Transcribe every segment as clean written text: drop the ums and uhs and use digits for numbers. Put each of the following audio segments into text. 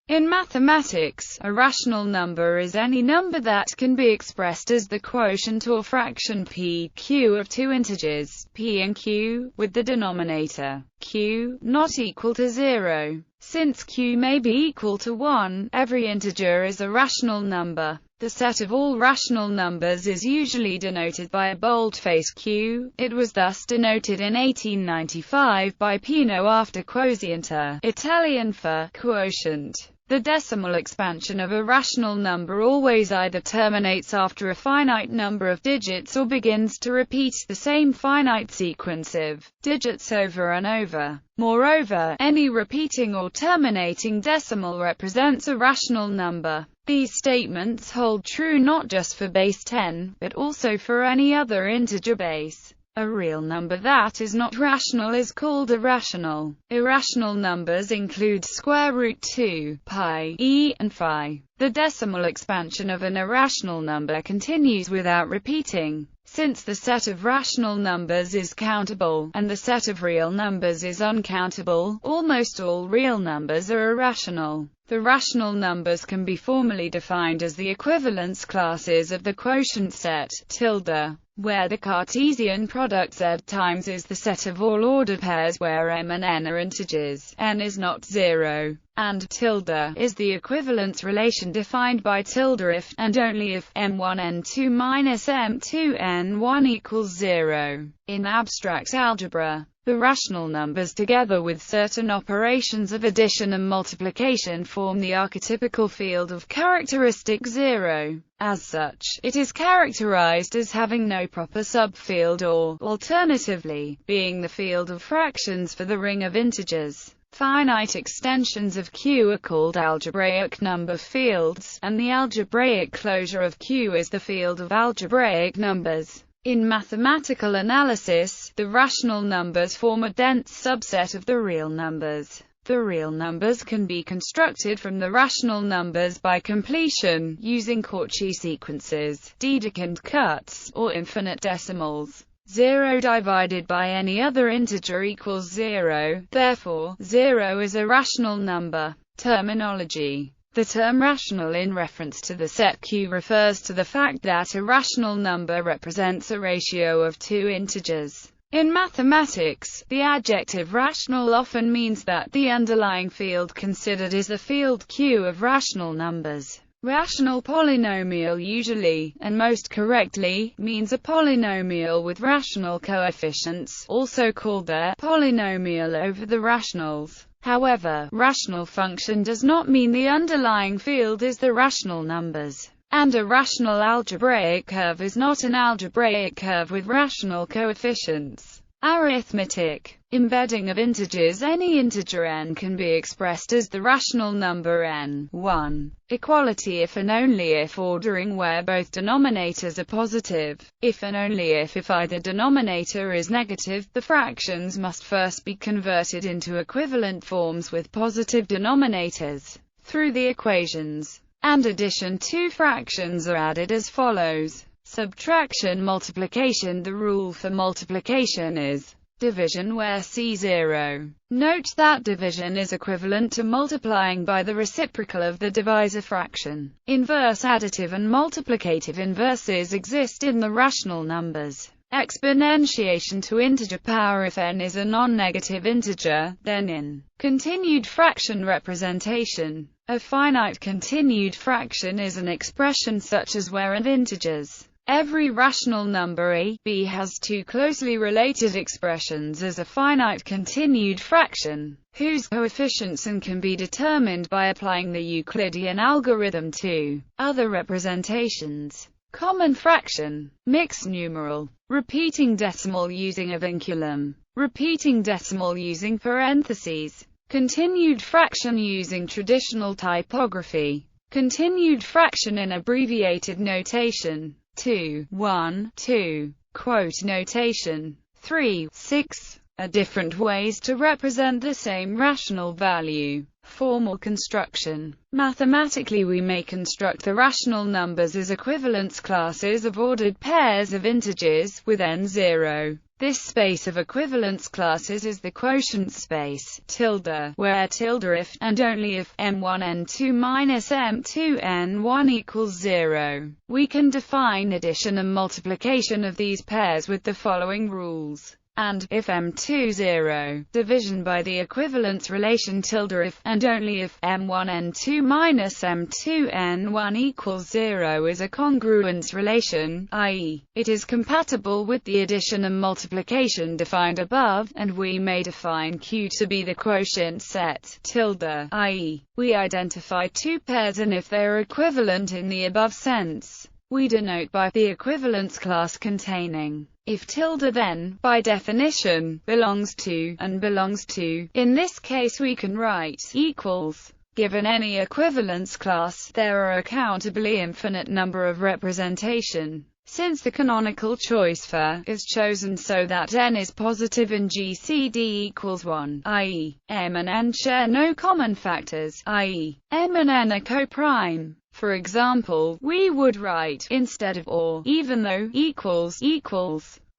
In mathematics, a rational number is any number that can be expressed as the quotient or fraction p(q) of two integers, p and q, with the denominator, q, not equal to 0. Since q may be equal to 1, every integer is a rational number. The set of all rational numbers is usually denoted by a boldface q. It was thus denoted in 1895 by Pino after quotient, Italian for quotient. The decimal expansion of a rational number always either terminates after a finite number of digits or begins to repeat the same finite sequence of digits over and over. Moreover, any repeating or terminating decimal represents a rational number. These statements hold true not just for base 10, but also for any other integer base. A real number that is not rational is called irrational. Irrational numbers include square root 2, pi, e, and phi. The decimal expansion of an irrational number continues without repeating. Since the set of rational numbers is countable, and the set of real numbers is uncountable, almost all real numbers are irrational. The rational numbers can be formally defined as the equivalence classes of the quotient set, tilde, where the Cartesian product z times is the set of all ordered pairs where m and n are integers, n is not 0, and tilde is the equivalence relation defined by tilde if, and only if, m1 n2 minus m2 n1 equals 0. In abstract algebra, the rational numbers together with certain operations of addition and multiplication form the archetypical field of characteristic 0. As such, it is characterized as having no proper subfield or, alternatively, being the field of fractions for the ring of integers. Finite extensions of Q are called algebraic number fields, and the algebraic closure of Q is the field of algebraic numbers. In mathematical analysis, the rational numbers form a dense subset of the real numbers. The real numbers can be constructed from the rational numbers by completion, using Cauchy sequences, Dedekind cuts, or infinite decimals. 0 divided by any other integer equals 0, therefore, 0 is a rational number. Terminology. The term rational in reference to the set Q refers to the fact that a rational number represents a ratio of two integers. In mathematics, the adjective rational often means that the underlying field considered is the field Q of rational numbers. Rational polynomial usually, and most correctly, means a polynomial with rational coefficients, also called the polynomial over the rationals. However, rational function does not mean the underlying field is the rational numbers. And a rational algebraic curve is not an algebraic curve with rational coefficients. Arithmetic. Embedding of integers. Any integer n can be expressed as the rational number n. 1. Equality if and only if ordering where both denominators are positive. If and only if either denominator is negative, the fractions must first be converted into equivalent forms with positive denominators. Through the equations and addition, two fractions are added as follows. Subtraction, multiplication. The rule for multiplication is division where C0. Note that division is equivalent to multiplying by the reciprocal of the divisor fraction. Inverse additive and multiplicative inverses exist in the rational numbers. Exponentiation to integer power. If n is a non-negative integer, then in continued fraction representation, a finite continued fraction is an expression such as where of integers. Every rational number a, b has two closely related expressions as a finite continued fraction, whose coefficients n can be determined by applying the Euclidean algorithm to other representations. Common fraction, mixed numeral, repeating decimal using a vinculum, repeating decimal using parentheses, continued fraction using traditional typography, continued fraction in abbreviated notation, 2, 1, 2, quote notation, 3, 6, are different ways to represent the same rational value. Formal construction. Mathematically, we may construct the rational numbers as equivalence classes of ordered pairs of integers, with n0. This space of equivalence classes is the quotient space, tilde, where tilde if, and only if, m1 n2 minus m2 n1 equals 0. We can define addition and multiplication of these pairs with the following rules. And, if m2 0, division by the equivalence relation tilde if, and only if, m1 n2 minus m2 n1 equals 0 is a congruence relation, i.e., it is compatible with the addition and multiplication defined above, and we may define Q to be the quotient set, tilde, i.e., we identify two pairs and if they are equivalent in the above sense, we denote by the equivalence class containing. If tilde then, by definition, belongs to, and belongs to, in this case we can write, equals. Given any equivalence class, there are a countably infinite number of representation. Since the canonical choice for is chosen so that n is positive and GCD equals 1, i.e., m and n share no common factors, i.e., m and n are co-prime. For example, we would write, instead of or, even though, equals.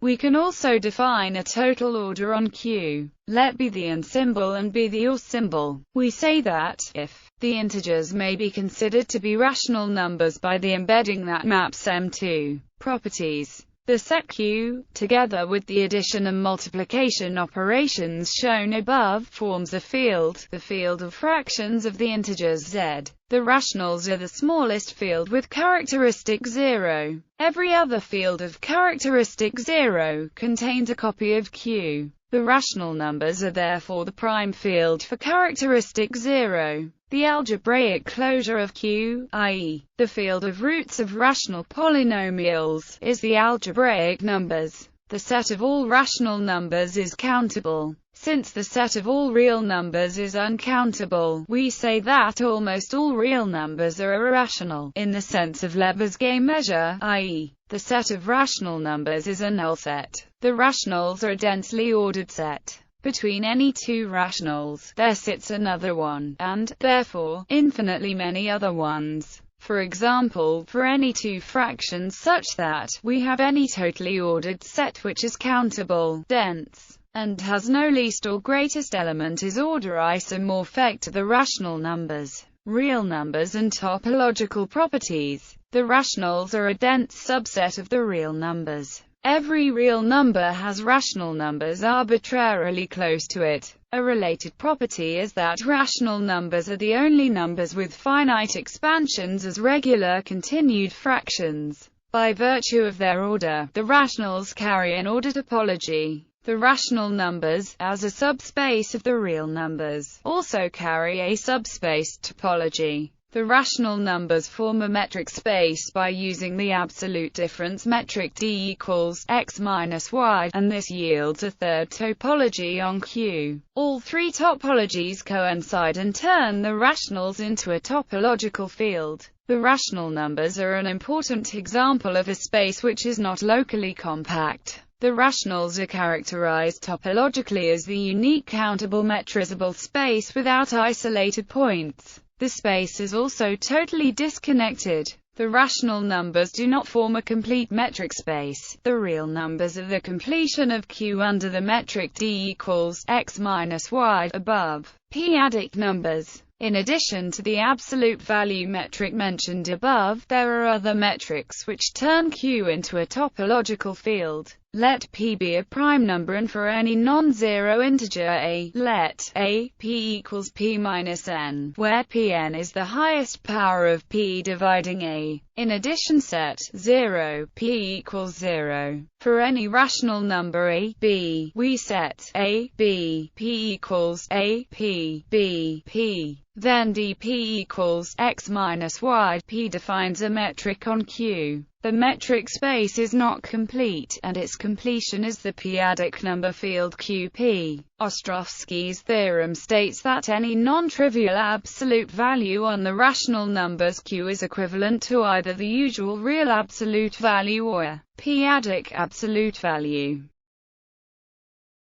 We can also define a total order on Q. Let be the and symbol and be the or symbol. We say that, if, the integers may be considered to be rational numbers by the embedding that maps M2 properties. The set Q, together with the addition and multiplication operations shown above, forms a field, the field of fractions of the integers z. The rationals are the smallest field with characteristic 0. Every other field of characteristic 0 contains a copy of Q. The rational numbers are therefore the prime field for characteristic 0. The algebraic closure of Q, i.e., the field of roots of rational polynomials, is the algebraic numbers. The set of all rational numbers is countable. Since the set of all real numbers is uncountable, we say that almost all real numbers are irrational, in the sense of Lebesgue measure, i.e., the set of rational numbers is a null set. The rationals are a densely ordered set. Between any two rationals, there sits another one, and, therefore, infinitely many other ones. For example, for any two fractions such that we have any totally ordered set which is countable, dense, and has no least or greatest element is order isomorphic to the rational numbers, real numbers and topological properties. The rationals are a dense subset of the real numbers. Every real number has rational numbers arbitrarily close to it. A related property is that rational numbers are the only numbers with finite expansions as regular continued fractions. By virtue of their order, the rationals carry an order topology. The rational numbers, as a subspace of the real numbers, also carry a subspace topology. The rational numbers form a metric space by using the absolute difference metric d equals x minus y, and this yields a third topology on Q. All three topologies coincide and turn the rationals into a topological field. The rational numbers are an important example of a space which is not locally compact. The rationals are characterized topologically as the unique countable metrizable space without isolated points. The space is also totally disconnected. The rational numbers do not form a complete metric space. The real numbers are the completion of Q under the metric d equals x minus y above. P-adic numbers. In addition to the absolute value metric mentioned above, there are other metrics which turn Q into a topological field. Let P be a prime number, and for any non-zero integer a, let a P equals P minus n, where Pn is the highest power of P dividing a. In addition, set 0 P equals 0. For any rational number a, b, we set a, b, P equals a, p, b, p. Then dp equals x minus y. P defines a metric on Q. The metric space is not complete, and its completion is the p-adic number field Qp. Ostrovsky's theorem states that any non-trivial absolute value on the rational numbers Q is equivalent to either the usual real absolute value or a p-adic absolute value.